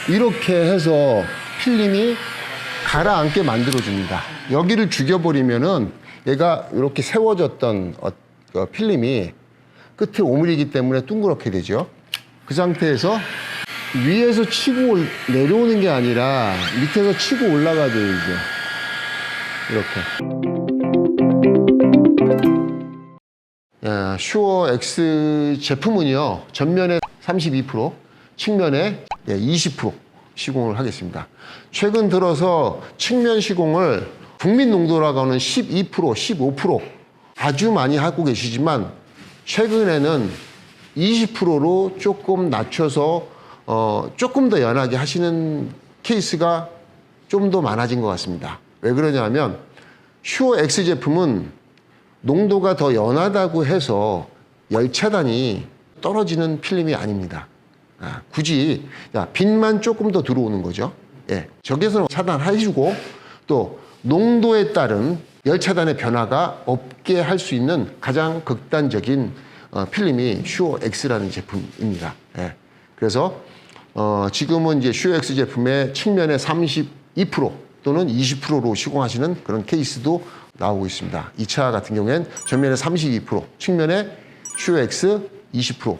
이렇게 해서 필름이 가라앉게 만들어줍니다. 여기를 죽여버리면은 얘가 이렇게 세워졌던 필름이 끝에 오므리기 때문에 둥그렇게 되죠. 그 상태에서 위에서 치고 내려오는 게 아니라 밑에서 치고 올라가죠, 이제. 이렇게. 슈어 X 제품은요, 전면에 32%, 측면에 20% 시공을 하겠습니다. 최근 들어서 측면 시공을 국민 농도라고 하는 12%, 15% 아주 많이 하고 계시지만 최근에는 20%로 조금 낮춰서 조금 더 연하게 하시는 케이스가 좀 더 많아진 것 같습니다. 왜 그러냐면 슈어 X 제품은 농도가 더 연하다고 해서 열차단이 떨어지는 필름이 아닙니다. 굳이 빛만 조금 더 들어오는 거죠. 적외선 차단해주고 또 농도에 따른 열차단의 변화가 없게 할 수 있는 가장 극단적인 필름이 슈어 X라는 제품입니다. 그래서 지금은 이제 슈어 X 제품의 측면에 32% 또는 20%로 시공하시는 그런 케이스도 나오고 있습니다. 이 차 같은 경우엔 전면에 32%, 측면에 슈어 X 20%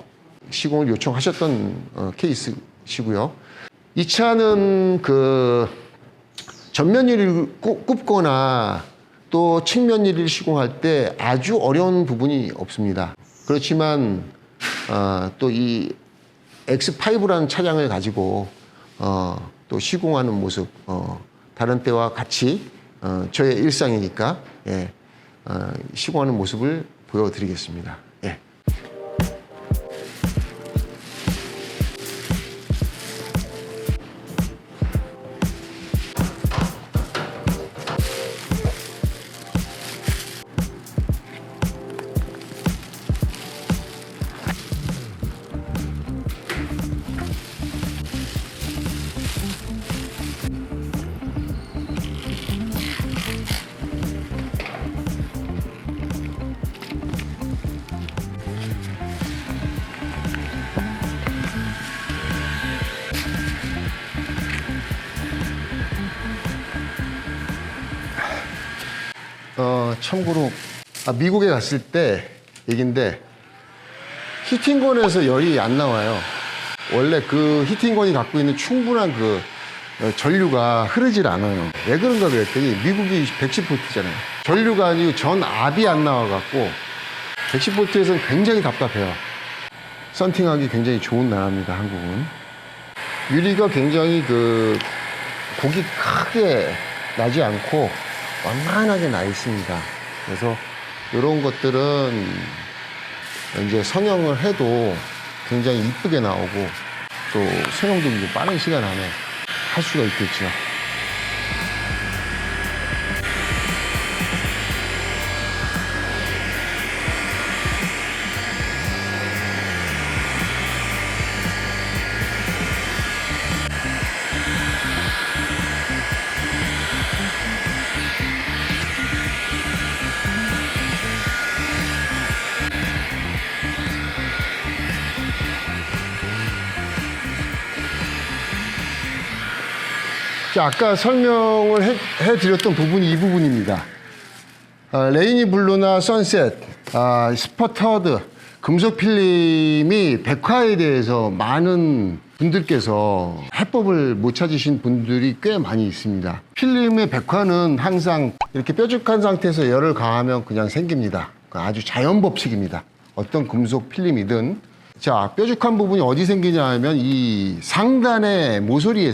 시공을 요청하셨던 케이스시고요. 이 차는 그 전면 유리를 굽거나 또 측면 유리를 시공할 때 아주 어려운 부분이 없습니다. 그렇지만 또 이 X5라는 차량을 가지고 또 시공하는 모습 다른 때와 같이 저의 일상이니까 시공하는 모습을 보여드리겠습니다. 참고로 미국에 갔을 때 얘긴데 히팅건에서 열이 안 나와요. 원래 그 히팅건이 갖고 있는 충분한 그 전류가 흐르질 않아요. 왜 그런가 그랬더니 미국이 110V잖아요. 전류가 아니고 전압이 안 나와갖고 110V에서는 굉장히 답답해요. 썬팅하기 굉장히 좋은 나라입니다, 한국은. 유리가 굉장히 그 곡이 크게 나지 않고 완만하게 나 있습니다. 그래서 이런 것들은 이제 성형을 해도 굉장히 이쁘게 나오고 또 성형도 빠른 시간 안에 할 수가 있겠죠. 자, 아까 설명을 해드렸던 부분이 이 부분입니다. 레이니 블루나 선셋, 스퍼터드, 금속 필름이 백화에 대해서 많은 분들께서 해법을 못 찾으신 분들이 꽤 많이 있습니다. 필름의 백화는 항상 이렇게 뾰족한 상태에서 열을 가하면 그냥 생깁니다. 아주 자연 법칙입니다. 어떤 금속 필름이든. 자, 뾰족한 부분이 어디 생기냐 하면 이 상단의 모서리에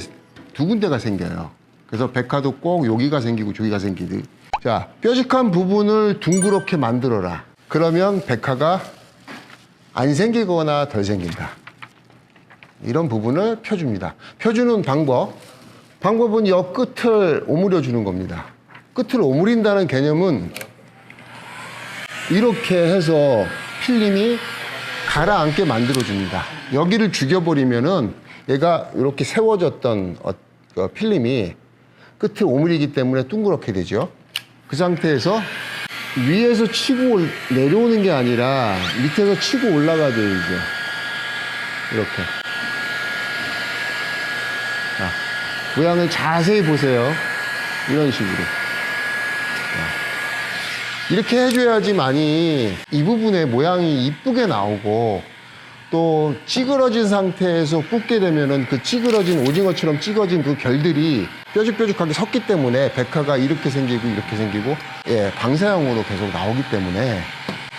두 군데가 생겨요. 그래서 백화도 꼭 여기가 생기고 저기가 생기듯. 자, 뾰족한 부분을 둥그렇게 만들어라. 그러면 백화가 안 생기거나 덜 생긴다. 이런 부분을 펴줍니다. 펴주는 방법은 여 끝을 오므려 주는 겁니다. 끝을 오므린다는 개념은 이렇게 해서 필름이 가라앉게 만들어 줍니다. 여기를 죽여버리면은 얘가 이렇게 세워졌던 필름이 끝에 오므리기 때문에 둥그렇게 되죠. 그 상태에서 위에서 치고 내려오는 게 아니라 밑에서 치고 올라가죠, 이제. 이렇게. 모양을 자세히 보세요. 이런 식으로. 이렇게 해줘야지만이 이 부분의 모양이 이쁘게 나오고, 또 찌그러진 상태에서 굽게 되면은 그 찌그러진 오징어처럼 찌그러진 그 결들이 뾰족뾰족하게 섰기 때문에 백화가 이렇게 생기고 이렇게 생기고, 예, 방사형으로 계속 나오기 때문에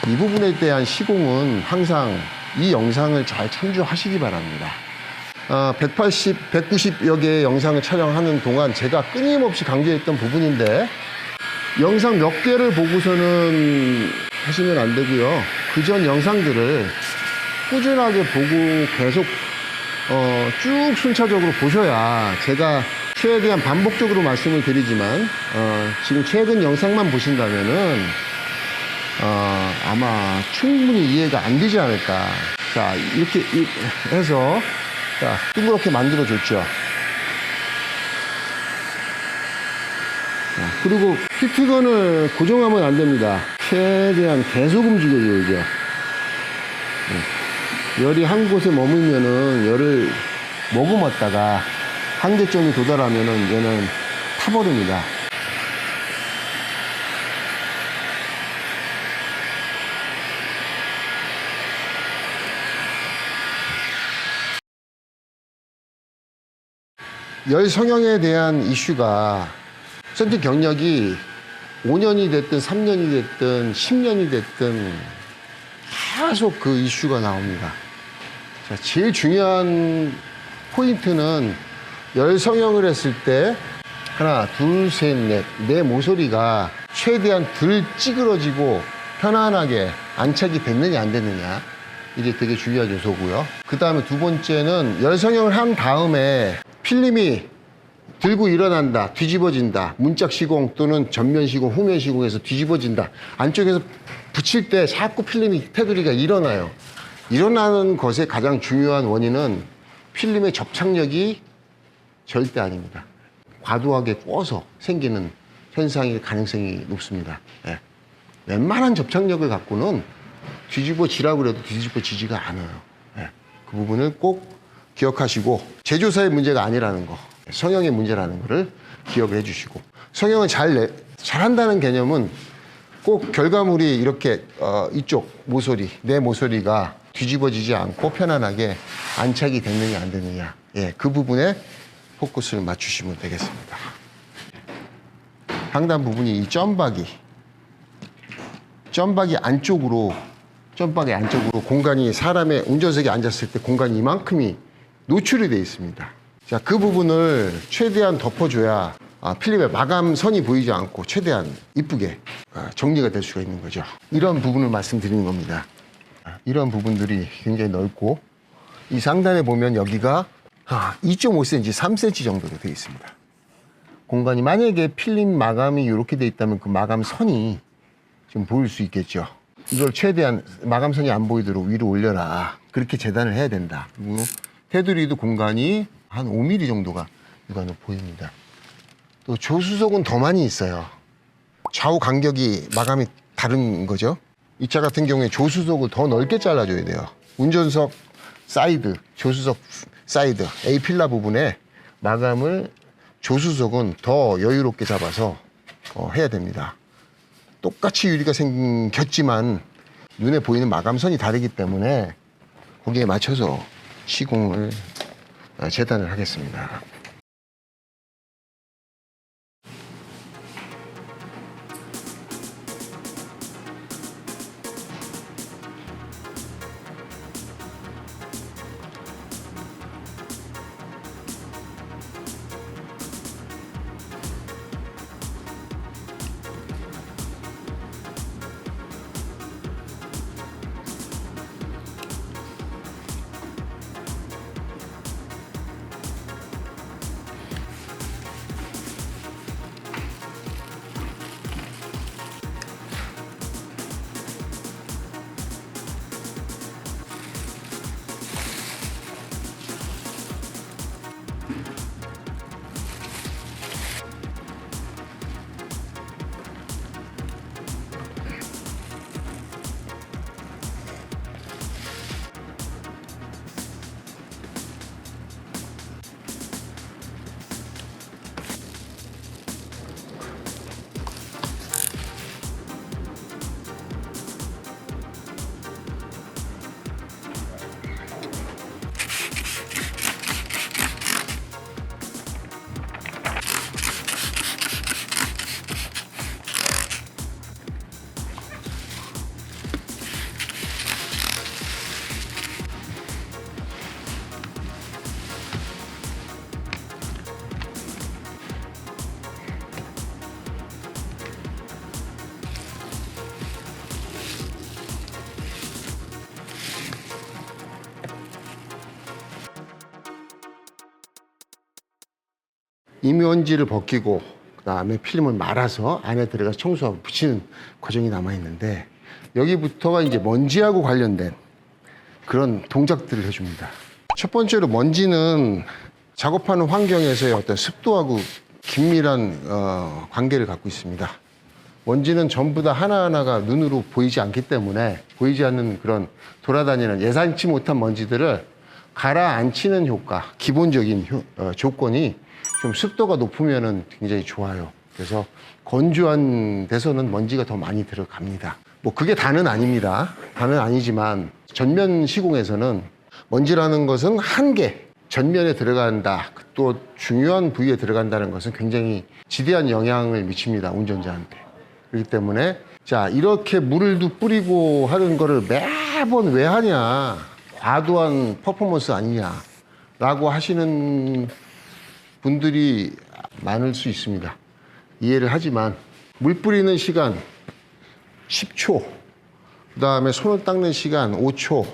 이 부분에 대한 시공은 항상 이 영상을 잘 참조하시기 바랍니다. 180, 190여 개의 영상을 촬영하는 동안 제가 끊임없이 강조했던 부분인데, 영상 몇 개를 보고서는 하시면 안 되고요. 그전 영상들을 꾸준하게 보고 계속 쭉 순차적으로 보셔야, 제가 최대한 반복적으로 말씀을 드리지만 지금 최근 영상만 보신다면은 아마 충분히 이해가 안 되지 않을까. 자, 이렇게 해서 자, 둥그렇게 만들어 줬죠. 그리고 히트건을 고정하면 안 됩니다. 최대한 계속 움직여줘야죠. 열이 한 곳에 머물면은 열을 머금었다가 한계점이 도달하면은 얘는 타버립니다. 열 성형에 대한 이슈가 선택 경력이 5년이 됐든 3년이 됐든 10년이 됐든 계속 그 이슈가 나옵니다. 자, 제일 중요한 포인트는 열 성형을 했을 때 하나, 둘, 셋, 넷, 내 모서리가 최대한 덜 찌그러지고 편안하게 안착이 됐느냐 안 됐느냐, 이게 되게 중요한 요소고요. 그 다음에 두 번째는 열 성형을 한 다음에 필름이 들고 일어난다, 뒤집어진다, 문짝 시공 또는 전면 시공, 후면 시공에서 뒤집어진다, 안쪽에서 붙일 때 자꾸 필름이 테두리가 일어나요. 일어나는 것의 가장 중요한 원인은 필름의 접착력이 절대 아닙니다. 과도하게 꿔서 생기는 현상일 가능성이 높습니다. 예. 웬만한 접착력을 갖고는 뒤집어지라고 해도 뒤집어지지가 않아요. 예. 그 부분을 꼭 기억하시고, 제조사의 문제가 아니라는 거, 성형의 문제라는 거를 기억을 해주시고, 성형을 잘한다는 개념은 꼭 결과물이 이렇게 이쪽 모서리, 내 모서리가 뒤집어지지 않고 편안하게 안착이 됐느냐 안 됐느냐, 예, 그 부분에 포커스를 맞추시면 되겠습니다. 상단 부분이 이 점박이 안쪽으로 공간이, 사람의 운전석에 앉았을 때 공간이 이만큼이 노출이 되어 있습니다. 자, 그 부분을 최대한 덮어줘야 필름의 마감선이 보이지 않고 최대한 이쁘게 정리가 될 수가 있는 거죠. 이런 부분을 말씀드리는 겁니다. 이런 부분들이 굉장히 넓고, 이 상단에 보면 여기가 2.5cm, 3cm 정도로 되어 있습니다. 공간이, 만약에 필름 마감이 이렇게 되어 있다면 그 마감선이 좀 보일 수 있겠죠. 이걸 최대한 마감선이 안 보이도록 위로 올려라, 그렇게 재단을 해야 된다. 그리고 테두리도 공간이 한 5mm 정도가 육안으로 보입니다. 또 조수석은 더 많이 있어요. 좌우 간격이 마감이 다른 거죠. 이 차 같은 경우에 조수석을 더 넓게 잘라줘야 돼요. 운전석 사이드, 조수석 사이드, A필라 부분에 마감을 조수석은 더 여유롭게 잡아서 해야 됩니다. 똑같이 유리가 생겼지만 눈에 보이는 마감선이 다르기 때문에 거기에 맞춰서 시공을 재단을 하겠습니다. 이면지를 벗기고 그다음에 필름을 말아서 안에 들어가서 청소하고 붙이는 과정이 남아 있는데 여기부터가 이제 먼지하고 관련된 그런 동작들을 해줍니다. 첫 번째로 먼지는 작업하는 환경에서의 어떤 습도하고 긴밀한 관계를 갖고 있습니다. 먼지는 전부 다 하나하나가 눈으로 보이지 않기 때문에 보이지 않는 그런 돌아다니는 예상치 못한 먼지들을 가라앉히는 효과, 기본적인 조건이 좀 습도가 높으면 굉장히 좋아요. 그래서 건조한 데서는 먼지가 더 많이 들어갑니다. 뭐 그게 다는 아닙니다. 다는 아니지만 전면 시공에서는 먼지라는 것은 한 개 전면에 들어간다. 또 중요한 부위에 들어간다는 것은 굉장히 지대한 영향을 미칩니다. 운전자한테. 그렇기 때문에 자 이렇게 물을 뿌리고 하는 거를 매번 왜 하냐. 과도한 퍼포먼스 아니냐 라고 하시는 분들이 많을 수 있습니다. 이해를 하지만 물 뿌리는 시간 10초, 그 다음에 손을 닦는 시간 5초,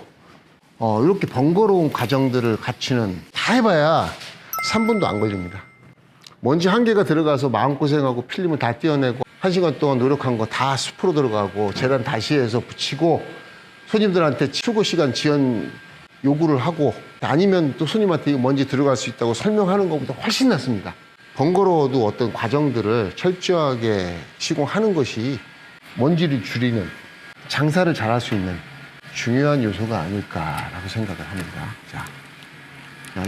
이렇게 번거로운 과정들을 갖추는 다 해봐야 3분도 안 걸립니다. 먼지 한 개가 들어가서 마음고생하고 필름을 다 떼어내고 1시간 동안 노력한 거 다 숲으로 들어가고 재단 다시 해서 붙이고 손님들한테 출고 시간 지연 요구를 하고 아니면 또 손님한테 이거 먼지 들어갈 수 있다고 설명하는 것보다 훨씬 낫습니다. 번거로워도 어떤 과정들을 철저하게 시공하는 것이 먼지를 줄이는 장사를 잘할 수 있는 중요한 요소가 아닐까라고 생각을 합니다. 자,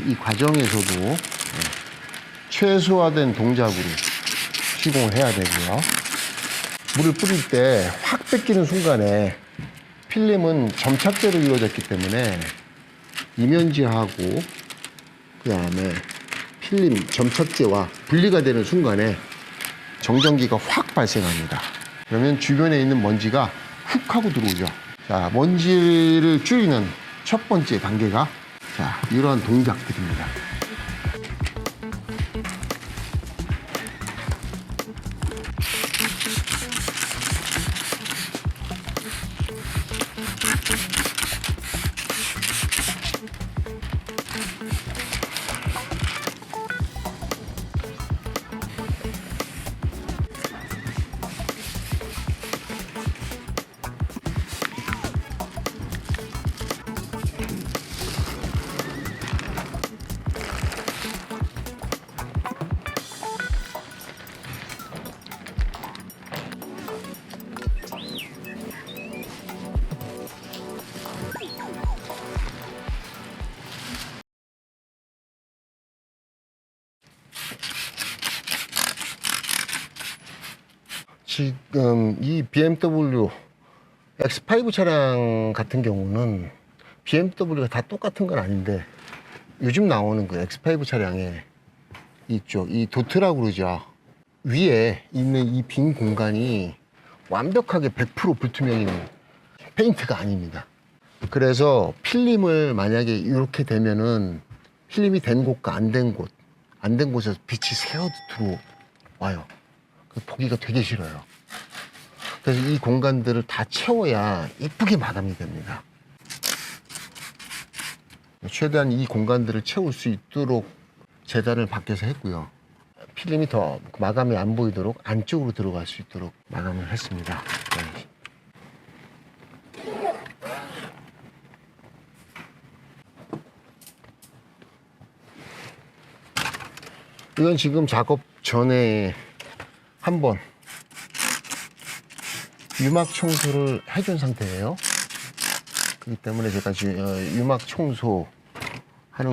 이 과정에서도 최소화된 동작으로 시공을 해야 되고요. 물을 뿌릴 때 확 뺏기는 순간에 필름은 점착제로 이루어졌기 때문에 이면지하고 그 다음에 필름 점착제와 분리가 되는 순간에 정전기가 확 발생합니다. 그러면 주변에 있는 먼지가 훅 하고 들어오죠. 자, 먼지를 줄이는 첫 번째 단계가 자, 이러한 동작들입니다. 지금 이 BMW X5 차량 같은 경우는 BMW가 다 똑같은 건 아닌데 요즘 나오는 그 X5 차량에 이쪽 이 도트라고 그러죠. 위에 있는 이 빈 공간이 완벽하게 100% 불투명인 페인트가 아닙니다. 그래서 필름을 만약에 이렇게 되면은 필름이 된 곳과 안 된 곳, 안 된 곳에서 빛이 새어 들어와요. 보기가 되게 싫어요. 그래서 이 공간들을 다 채워야 예쁘게 마감이 됩니다. 최대한 이 공간들을 채울 수 있도록 재단을 밖에서 했고요. 필름이 더 마감이 안 보이도록 안쪽으로 들어갈 수 있도록 마감을 했습니다. 네. 이건 지금 작업 전에 한번 유막 청소를 해준 상태예요. 그렇기 때문에 제가 지금 유막 청소하는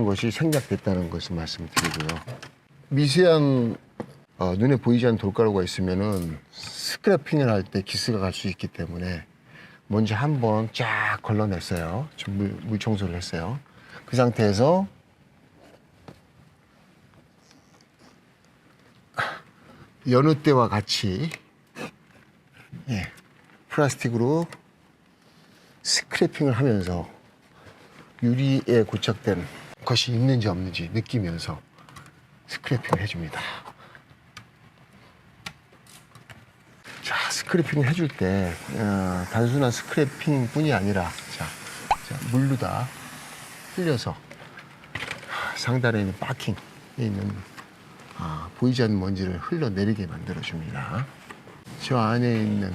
것이 생략됐다는 것을 말씀드리고요. 미세한 눈에 보이지 않는 돌가루가 있으면은 스크래핑을 할 때 기스가 갈 수 있기 때문에 먼저 한번 쫙 걸러냈어요. 물 청소를 했어요. 그 상태에서 여느 때와 같이 플라스틱으로 스크래핑을 하면서 유리에 고착된 것이 있는지 없는지 느끼면서 스크래핑을 해줍니다. 자, 스크래핑을 해줄 때 단순한 스크래핑 뿐이 아니라 자, 물로 다 흘려서 상단에 있는 바킹에 있는 보이지 않는 먼지를 흘러내리게 만들어줍니다. 저 안에 있는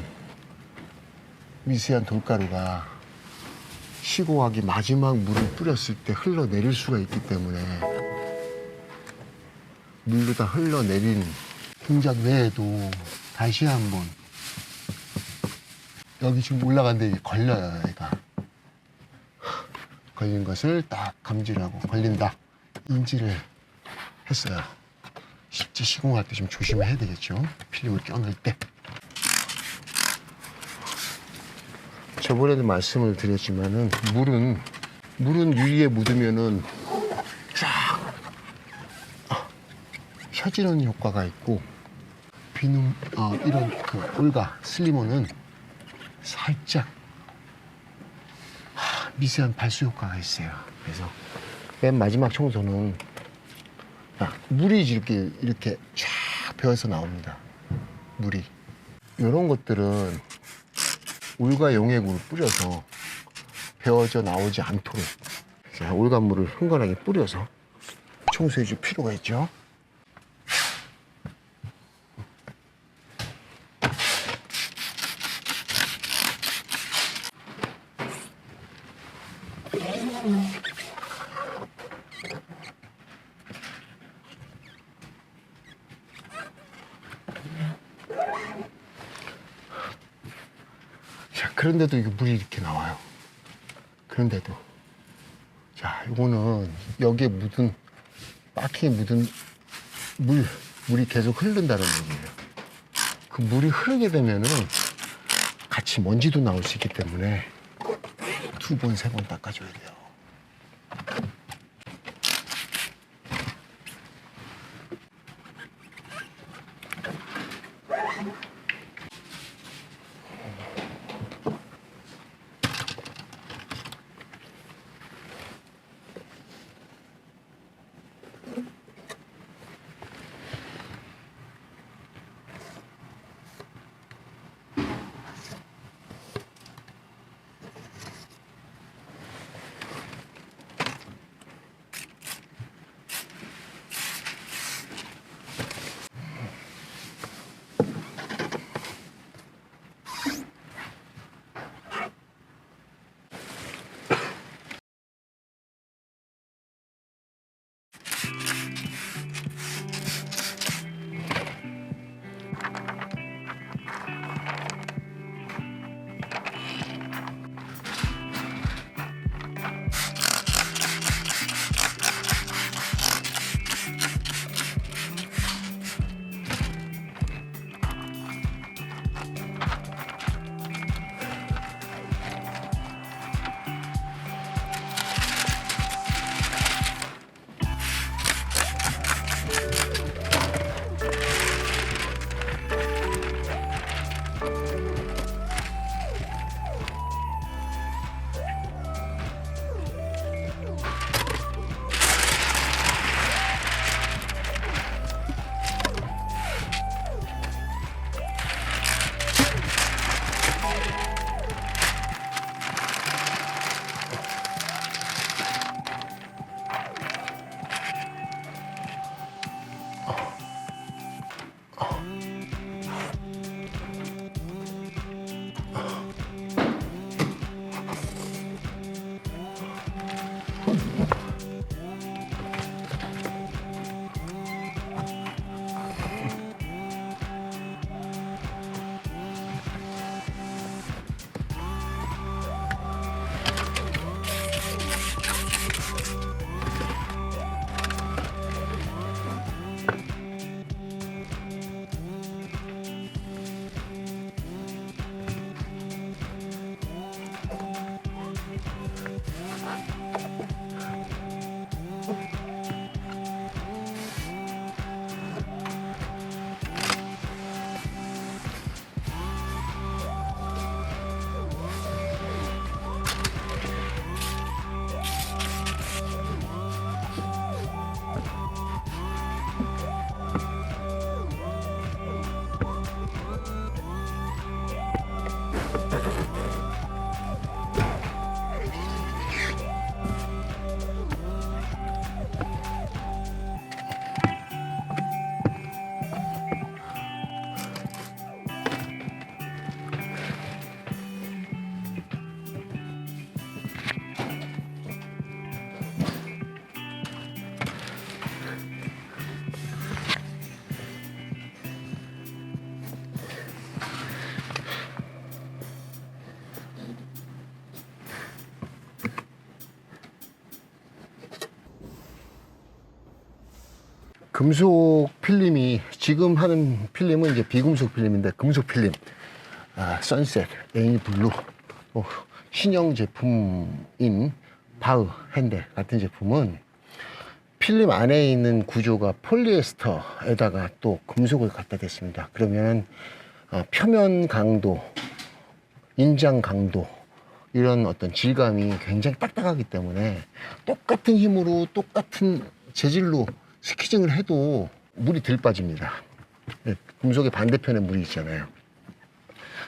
미세한 돌가루가 시고하기 마지막 물을 뿌렸을 때 흘러내릴 수가 있기 때문에 물로 다 흘러내린 동작 외에도 다시 한번 여기 지금 올라간 데 걸려요, 얘가. 걸린 것을 딱 감지를 하고 걸린다 인지를 했어요. 실제 시공할 때 좀 조심해야 되겠죠. 필름을 껴넣을 때. 저번에도 말씀을 드렸지만은 물은 유리에 묻으면은 쫙 펴지는 효과가 있고 비누 이런 그 올가 슬리머는 살짝 미세한 발수 효과가 있어요. 그래서 맨 마지막 청소는 물이 이렇게 쫙 배어서 나옵니다. 물이 이런 것들은 올가 용액으로 뿌려서 배어져 나오지 않도록 올가물을 흥건하게 뿌려서 청소해 줄 필요가 있죠. 자, 그런데도 이거 물이 이렇게 나와요. 그런데도. 자, 이거는 여기에 묻은, 바퀴에 묻은 물이 계속 흐른다는 얘기예요. 그 물이 흐르게 되면은 같이 먼지도 나올 수 있기 때문에 2번, 3번 닦아줘야 돼요. 금속 필름이 지금 하는 필름은 이제 비금속 필름인데 금속 필름 선셋, 레이니 블루, 신형 제품인 바흐 핸델 같은 제품은 필름 안에 있는 구조가 폴리에스터에다가 또 금속을 갖다 댔습니다. 그러면 표면 강도, 인장 강도 이런 어떤 질감이 굉장히 딱딱하기 때문에 똑같은 힘으로 똑같은 재질로 스키징을 해도 물이 덜 빠집니다. 금속의 반대편에 물이 있잖아요.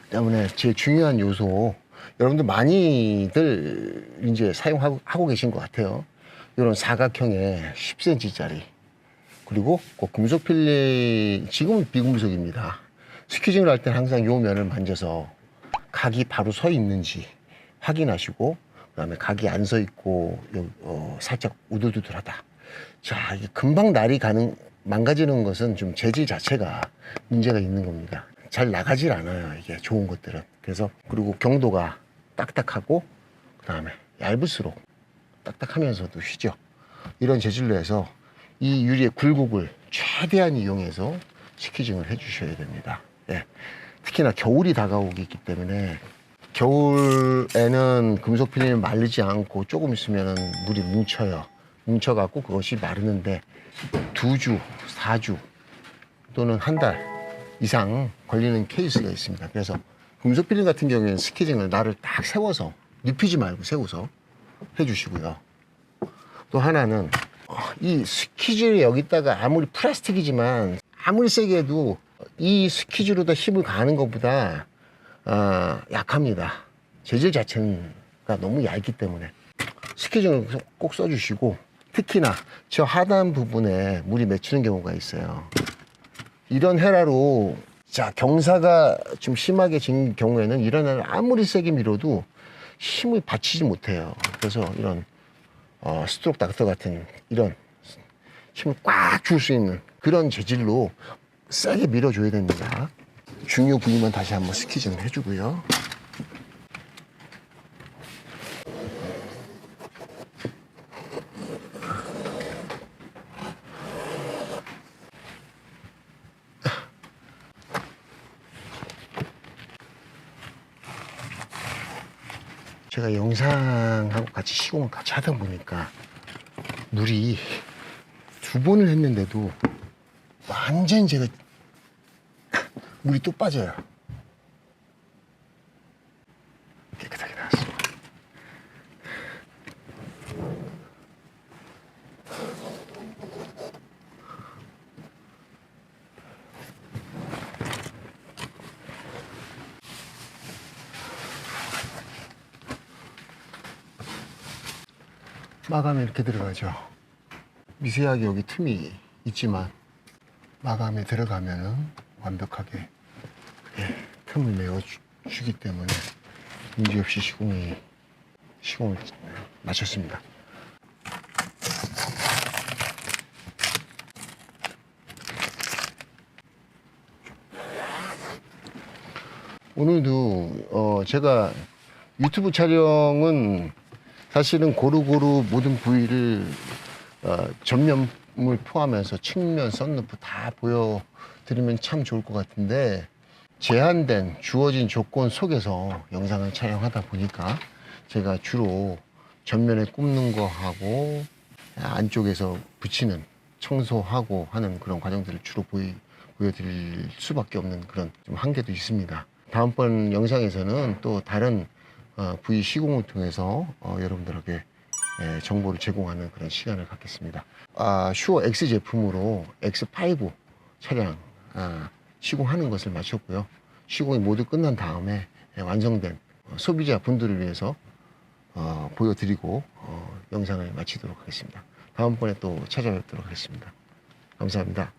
때문에 제일 중요한 요소, 여러분들 많이들 이제 사용하고 계신 것 같아요. 이런 사각형의 10cm짜리, 그리고 금속 필름, 지금은 비금속입니다. 스퀴징을 할 때는 항상 요 면을 만져서 각이 바로 서 있는지 확인하시고, 그 다음에 각이 안 서 있고 살짝 우들두들하다. 자, 이게 금방 날이 망가지는 것은 좀 재질 자체가 문제가 있는 겁니다. 잘 나가질 않아요, 이게 좋은 것들은. 그래서 그리고 경도가 딱딱하고 그 다음에 얇을수록 딱딱하면서도 휘죠. 이런 재질로 해서 이 유리의 굴곡을 최대한 이용해서 스퀴징을 해주셔야 됩니다. 예. 특히나 겨울이 다가오기 때문에 겨울에는 금속 필름이 마르지 않고 조금 있으면 물이 뭉쳐갖고 그것이 마르는데 2주, 4주 또는 한 달 이상 걸리는 케이스가 있습니다. 그래서 금속 필름 같은 경우에는 스퀴징을 날을 딱 세워서, 눕히지 말고 세워서 해주시고요. 또 하나는 이 스퀴즈를 여기다가 아무리 플라스틱이지만 아무리 세게 해도 이 스퀴즈로다 힘을 가하는 것보다 약합니다. 재질 자체가 너무 얇기 때문에 스퀴즈를 꼭 써주시고, 특히나 저 하단 부분에 물이 맺히는 경우가 있어요. 이런 헤라로, 자, 경사가 좀 심하게 진 경우에는 이런 헤라를 아무리 세게 밀어도 힘을 받치지 못해요. 그래서 이런 스트록 닥터 같은 이런 힘을 꽉 줄 수 있는 그런 재질로 세게 밀어줘야 됩니다. 중요 부위만 다시 한번 스퀴징을 해주고요. 제가 영상하고 같이 시공을 같이 하다 보니까 물이 2번을 했는데도 완전히 제가 물이 또 빠져요. 깨끗하게 나왔습니다. 마감이 이렇게 들어가죠. 미세하게 여기 틈이 있지만 마감에 들어가면 완벽하게 틈을 메워주기 때문에 문제없이 시공을 마쳤습니다. 오늘도 제가 유튜브 촬영은 사실은 고루고루 모든 부위를 전면을 포함해서 측면, 썬루프 다 보여드리면 참 좋을 것 같은데, 제한된 주어진 조건 속에서 영상을 촬영하다 보니까 제가 주로 전면에 굽는 거 하고 안쪽에서 붙이는, 청소하고 하는 그런 과정들을 주로 보여드릴 수밖에 없는 그런 좀 한계도 있습니다. 다음번 영상에서는 또 다른 부위 시공을 통해서 여러분들에게 정보를 제공하는 그런 시간을 갖겠습니다. 슈어 X 제품으로 X5 차량 시공하는 것을 마쳤고요. 시공이 모두 끝난 다음에 완성된 소비자 분들을 위해서 보여드리고 영상을 마치도록 하겠습니다. 다음번에 또 찾아뵙도록 하겠습니다. 감사합니다.